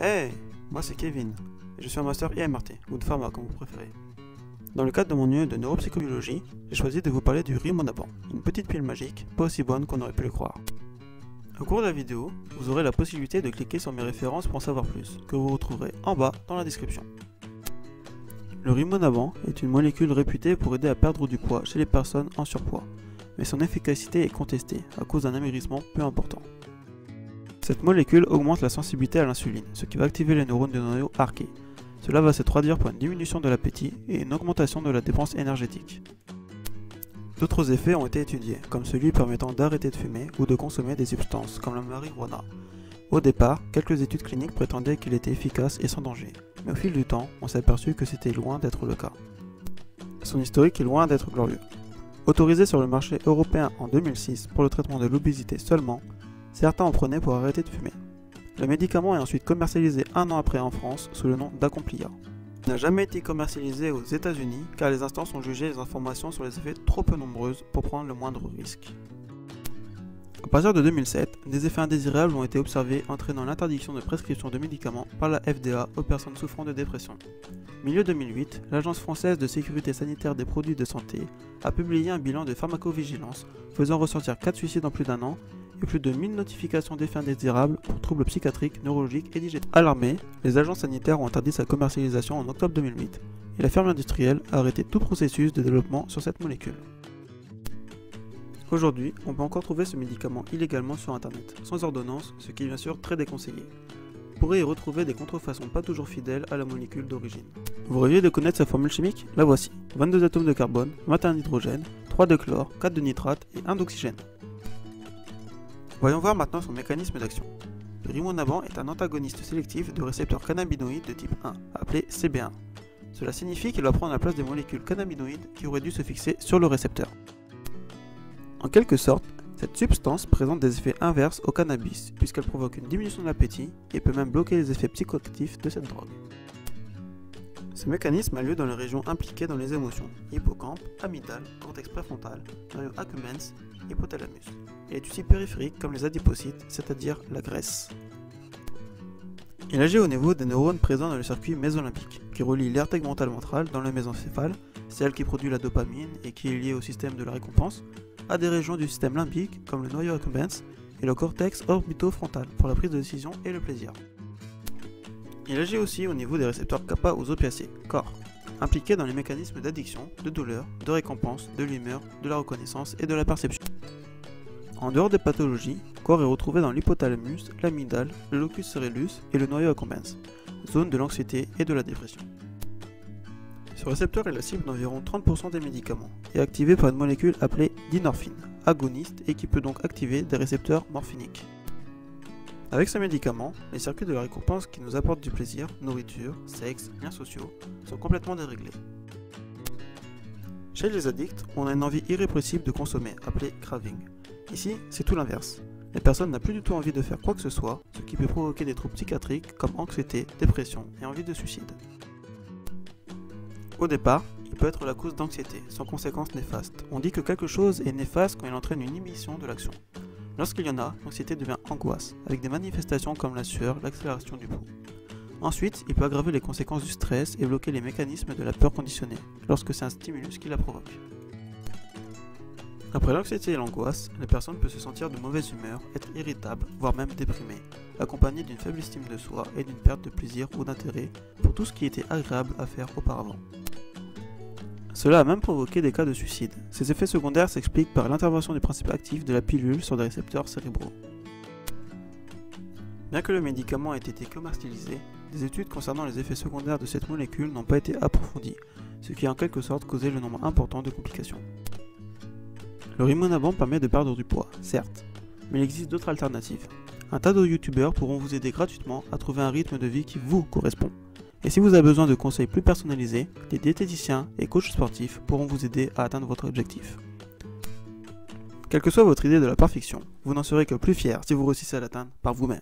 Hey, moi c'est Kevin, et je suis un master IMRT, ou de pharma comme vous préférez. Dans le cadre de mon UE de neuropsychologie, j'ai choisi de vous parler du Rimonabant, une petite pile magique, pas aussi bonne qu'on aurait pu le croire. Au cours de la vidéo, vous aurez la possibilité de cliquer sur mes références pour en savoir plus, que vous retrouverez en bas dans la description. Le Rimonabant est une molécule réputée pour aider à perdre du poids chez les personnes en surpoids, mais son efficacité est contestée à cause d'un amaigrissement peu important. Cette molécule augmente la sensibilité à l'insuline, ce qui va activer les neurones du noyau arqué. Cela va se traduire par une diminution de l'appétit et une augmentation de la dépense énergétique. D'autres effets ont été étudiés, comme celui permettant d'arrêter de fumer ou de consommer des substances comme la marijuana. Au départ, quelques études cliniques prétendaient qu'il était efficace et sans danger, mais au fil du temps, on s'est aperçu que c'était loin d'être le cas. Son historique est loin d'être glorieux. Autorisé sur le marché européen en 2006 pour le traitement de l'obésité seulement, certains en prenaient pour arrêter de fumer. Le médicament est ensuite commercialisé un an après en France sous le nom d'Acomplia. Il n'a jamais été commercialisé aux États-Unis car les instances ont jugé les informations sur les effets trop peu nombreuses pour prendre le moindre risque. À partir de 2007, des effets indésirables ont été observés entraînant l'interdiction de prescription de médicaments par la FDA aux personnes souffrant de dépression. Milieu 2008, l'Agence française de sécurité sanitaire des produits de santé a publié un bilan de pharmacovigilance faisant ressortir 4 suicides en plus d'un an et plus de 1000 notifications d'effets indésirables pour troubles psychiatriques, neurologiques et digestifs. Alarmés, les agences sanitaires ont interdit sa commercialisation en octobre 2008 et la firme industrielle a arrêté tout processus de développement sur cette molécule. Aujourd'hui, on peut encore trouver ce médicament illégalement sur internet, sans ordonnance, ce qui est bien sûr très déconseillé. Vous pourrez y retrouver des contrefaçons pas toujours fidèles à la molécule d'origine. Vous rêviez de connaître sa formule chimique? La voici. 22 atomes de carbone, 21 d'hydrogène, 3 de chlore, 4 de nitrate et 1 d'oxygène. Voyons voir maintenant son mécanisme d'action. Le Rimonabant est un antagoniste sélectif de récepteurs cannabinoïdes de type 1, appelé CB1. Cela signifie qu'il va prendre la place des molécules cannabinoïdes qui auraient dû se fixer sur le récepteur. En quelque sorte, cette substance présente des effets inverses au cannabis, puisqu'elle provoque une diminution de l'appétit et peut même bloquer les effets psychoactifs de cette drogue. Ce mécanisme a lieu dans les régions impliquées dans les émotions, hippocampe, amygdale, cortex préfrontal, noyau accumbens, hypothalamus. Il est aussi périphérique comme les adipocytes, c'est-à-dire la graisse. Il agit au niveau des neurones présents dans le circuit mésolimbique, qui relie l'aire tegmentale ventrale dans le mésencéphale, celle qui produit la dopamine et qui est liée au système de la récompense, à des régions du système limbique comme le noyau accumbens et le cortex orbitofrontal pour la prise de décision et le plaisir. Il agit aussi au niveau des récepteurs kappa aux opiacés, corps, impliqués dans les mécanismes d'addiction, de douleur, de récompense, de l'humeur, de la reconnaissance et de la perception. En dehors des pathologies, corps est retrouvé dans l'hypothalamus, l'amygdale, le locus coeruleus et le noyau accumbens, zone de l'anxiété et de la dépression. Ce récepteur est la cible d'environ 30% des médicaments et est activé par une molécule appelée dynorphine, agoniste et qui peut donc activer des récepteurs morphiniques. Avec ce médicament, les circuits de la récompense qui nous apportent du plaisir, nourriture, sexe, liens sociaux, sont complètement déréglés. Chez les addicts, on a une envie irrépressible de consommer, appelée craving. Ici, c'est tout l'inverse. La personne n'a plus du tout envie de faire quoi que ce soit, ce qui peut provoquer des troubles psychiatriques comme anxiété, dépression et envie de suicide. Au départ, il peut être la cause d'anxiété, sans conséquences néfastes. On dit que quelque chose est néfaste quand il entraîne une inhibition de l'action. Lorsqu'il y en a, l'anxiété devient angoisse, avec des manifestations comme la sueur, l'accélération du pouls. Ensuite, il peut aggraver les conséquences du stress et bloquer les mécanismes de la peur conditionnée, lorsque c'est un stimulus qui la provoque. Après l'anxiété et l'angoisse, la personne peut se sentir de mauvaise humeur, être irritable, voire même déprimée, accompagnée d'une faible estime de soi et d'une perte de plaisir ou d'intérêt pour tout ce qui était agréable à faire auparavant. Cela a même provoqué des cas de suicide. Ces effets secondaires s'expliquent par l'intervention du principe actif de la pilule sur des récepteurs cérébraux. Bien que le médicament ait été commercialisé, des études concernant les effets secondaires de cette molécule n'ont pas été approfondies, ce qui a en quelque sorte causé le nombre important de complications. Le Rimonabant permet de perdre du poids, certes, mais il existe d'autres alternatives. Un tas de youtubeurs pourront vous aider gratuitement à trouver un rythme de vie qui vous correspond. Et si vous avez besoin de conseils plus personnalisés, des diététiciens et coachs sportifs pourront vous aider à atteindre votre objectif. Quelle que soit votre idée de la perfection, vous n'en serez que plus fier si vous réussissez à l'atteindre par vous-même.